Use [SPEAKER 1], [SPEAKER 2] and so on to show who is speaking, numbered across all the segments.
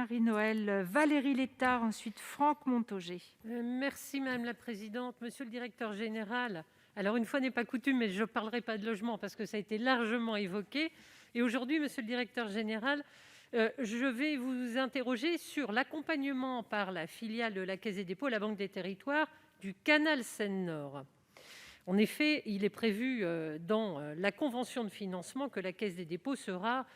[SPEAKER 1] Marie-Noëlle. Valérie Létard, ensuite Franck Montaugé.
[SPEAKER 2] Merci madame la présidente. Monsieur le directeur général, alors une fois n'est pas coutume, mais je ne parlerai pas de logement parce que ça a été largement évoqué. Et aujourd'hui, monsieur le directeur général, je vais vous interroger sur l'accompagnement par la filiale de la Caisse des dépôts, la Banque des territoires, du canal Seine-Nord. En effet, il est prévu dans la convention de financement que la Caisse des dépôts sera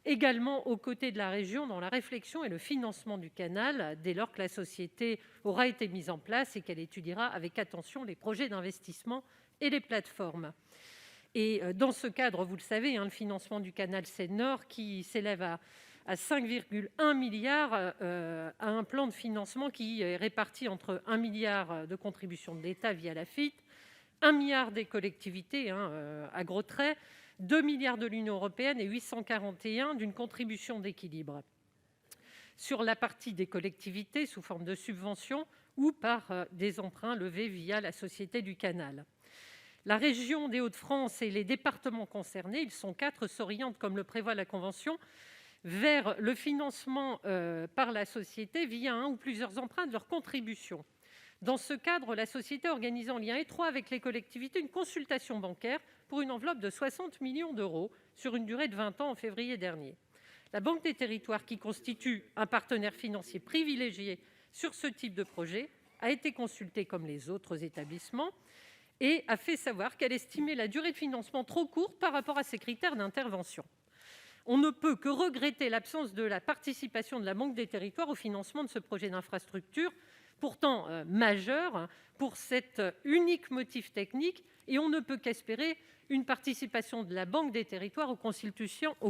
[SPEAKER 2] également aux côtés de la région dans la réflexion et le financement du canal, dès lors que la société aura été mise en place et qu'elle étudiera avec attention les projets d'investissement et les plateformes. Et dans ce cadre, vous le savez, le financement du canal Seine-Nord, qui s'élève à 5,1 milliards, a un plan de financement qui est réparti entre 1 milliard de contributions de l'État via l'AFITF, 1 milliard des collectivités, à gros traits, 2 milliards de l'Union européenne et 841 d'une contribution d'équilibre. Sur la partie des collectivités, sous forme de subventions ou par des emprunts levés via la Société du Canal. La région des Hauts-de-France et les départements concernés, ils sont 4, s'orientent, comme le prévoit la Convention, vers le financement par la société via un ou plusieurs emprunts de leur contribution. Dans ce cadre, la société organise en lien étroit avec les collectivités une consultation bancaire pour une enveloppe de 60 millions d'euros sur une durée de 20 ans en février dernier. La Banque des territoires, qui constitue un partenaire financier privilégié sur ce type de projet, a été consultée comme les autres établissements et a fait savoir qu'elle estimait la durée de financement trop courte par rapport à ses critères d'intervention. On ne peut que regretter l'absence de la participation de la Banque des territoires au financement de ce projet d'infrastructure, pourtant majeur pour cet unique motif technique, et on ne peut qu'espérer une participation de la Banque des territoires aux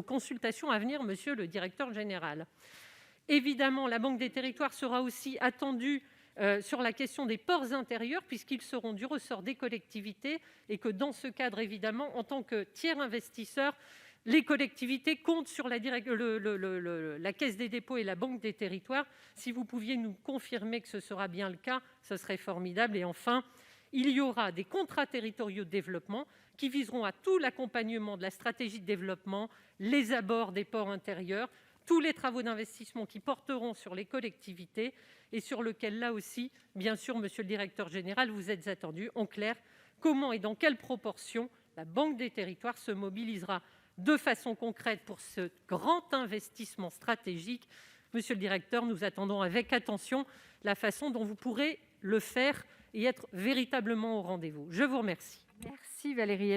[SPEAKER 2] consultations à venir, monsieur le directeur général. Évidemment, la Banque des territoires sera aussi attendue sur la question des ports intérieurs, puisqu'ils seront du ressort des collectivités, et que dans ce cadre, évidemment, en tant que tiers investisseur, les collectivités comptent sur la Caisse des dépôts et la Banque des territoires. Si vous pouviez nous confirmer que ce sera bien le cas, ce serait formidable. Et enfin, il y aura des contrats territoriaux de développement qui viseront à tout l'accompagnement de la stratégie de développement, les abords des ports intérieurs, tous les travaux d'investissement qui porteront sur les collectivités et sur lesquels, là aussi, bien sûr, monsieur le directeur général, vous êtes attendu. En clair, comment et dans quelle proportion la Banque des territoires se mobilisera de façon concrète pour ce grand investissement stratégique. Monsieur le directeur, nous attendons avec attention la façon dont vous pourrez le faire et être véritablement au rendez-vous. Je vous remercie.
[SPEAKER 1] Merci Valérie.